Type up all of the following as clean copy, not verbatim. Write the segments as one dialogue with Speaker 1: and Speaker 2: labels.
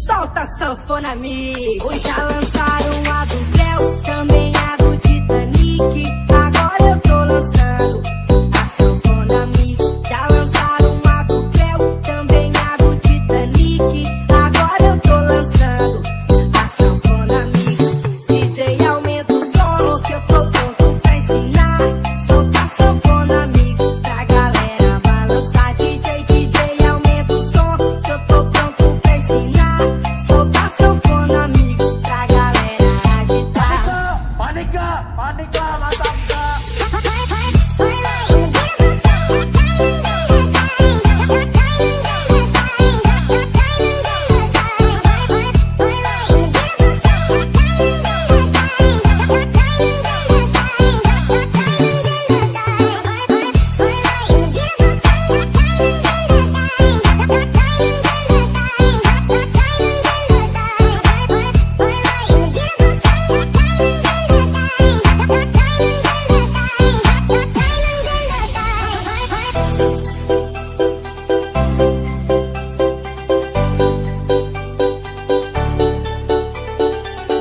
Speaker 1: Solta a sanfona, amigo. Já lançaram a do Cléo, também a do Titanic. Agora eu tô lançando a sanfona mix. Já lançaram a do Cléo, também a do Titanic. Agora eu tô lançando a sanfona mix. DJ, aumenta o som que eu tô pronto pra ensinar. Solta a sanfona mix pra galera balançar. DJ, aumenta o som que eu tô pronto pra ensinar. Solta a sanfona mix pra galera agitar.
Speaker 2: Panika, mantap kak.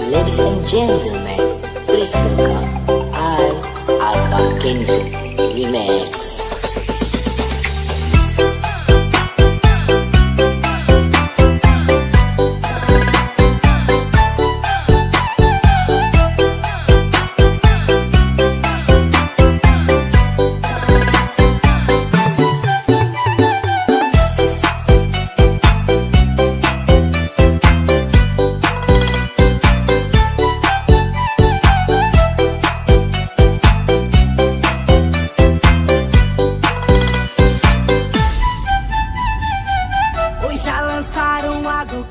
Speaker 3: Ladies and gentlemen, please welcome akan remix.
Speaker 1: Já lançaram a do